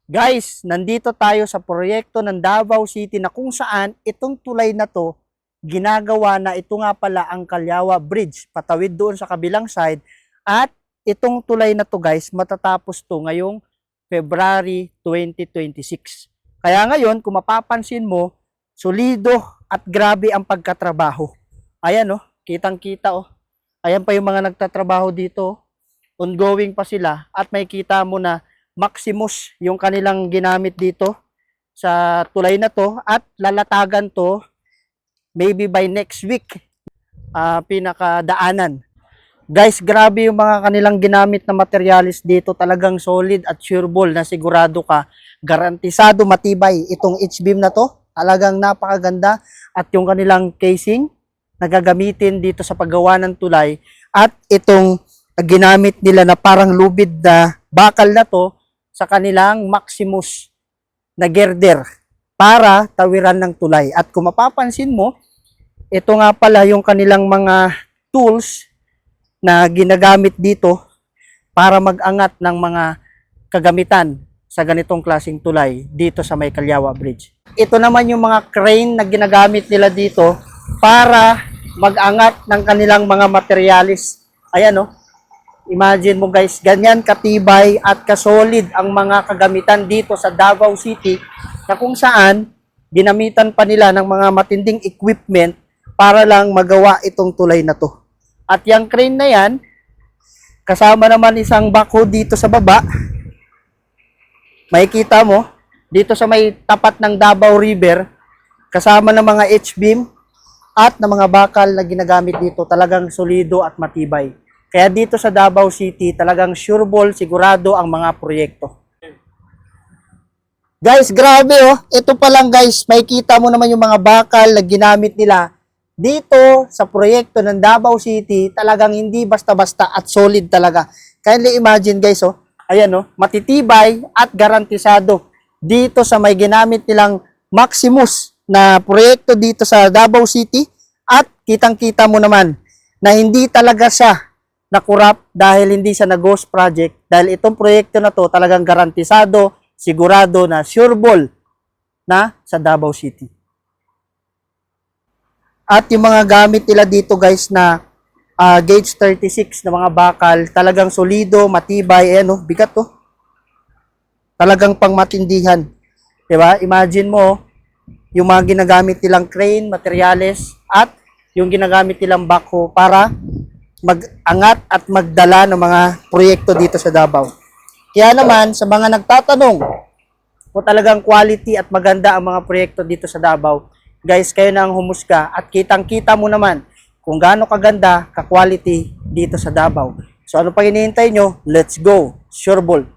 Guys, nandito tayo sa proyekto ng Davao City na kung saan itong tulay na to ginagawa na. Ito nga pala ang Calyawa Bridge, patawid doon sa kabilang side, at itong tulay na to guys matatapos to ngayong February 2026. Kaya ngayon kung mapapansin mo, solido at grabe ang pagkatrabaho. Ayan kitang-kita Ayan pa yung mga nagtatrabaho dito. Ongoing pa sila at may kita mo na Maximus yung kanilang ginamit dito sa tulay na to, at lalatagan to maybe by next week, pinakadaanan. Guys, grabe yung mga kanilang ginamit na materialis dito, talagang solid at sureball na sigurado ka, garantisado matibay itong H-beam na to, talagang napakaganda. At yung kanilang casing na gagamitin dito sa paggawa ng tulay, at itong ginamit nila na parang lubid na bakal na to sa kanilang Maximus na girder para tawiran ng tulay. At kung mapapansin mo, ito nga pala yung kanilang mga tools na ginagamit dito para mag-angat ng mga kagamitan sa ganitong klaseng tulay dito sa may Calyawa Bridge. Ito naman yung mga crane na ginagamit nila dito para mag-angat ng kanilang mga materialis. Ayan Imagine mo guys, ganyan katibay at kasolid ang mga kagamitan dito sa Davao City, na kung saan ginamitan pa nila ng mga matinding equipment para lang magawa itong tulay na to. At yung crane na yan, kasama naman isang backhoe dito sa baba. Makikita mo, dito sa may tapat ng Davao River, kasama ng mga H-beam at ng mga bakal na ginagamit dito, talagang solido at matibay. Kaya dito sa Davao City, talagang sureball, sigurado ang mga proyekto. Guys, grabe Ito pa lang guys, may kita mo naman yung mga bakal na ginamit nila dito sa proyekto ng Davao City. Talagang hindi basta-basta at solid talaga. Kindly imagine guys Ayan matitibay at garantisado dito sa may ginamit nilang Maximus na proyekto dito sa Davao City. At kitang-kita mo naman na hindi talaga siya nakurap dahil hindi siya na ghost project, dahil itong proyekto na to talagang garantisado, sigurado na sureball na sa Davao City. At yung mga gamit nila dito guys na gauge 36 na mga bakal, talagang solido, matibay, bigat talagang pangmatindihan. Diba? Imagine mo yung mga ginagamit nilang crane, materials, at yung ginagamit nilang backhoe para mag-angat at magdala ng mga proyekto dito sa Davao. Kaya naman, sa mga nagtatanong kung talagang quality at maganda ang mga proyekto dito sa Davao, guys, kayo na ang humusga at kitang-kita mo naman kung gaano kaganda, ka-quality dito sa Davao. So ano pang hinihintay nyo? Let's go! Sureball!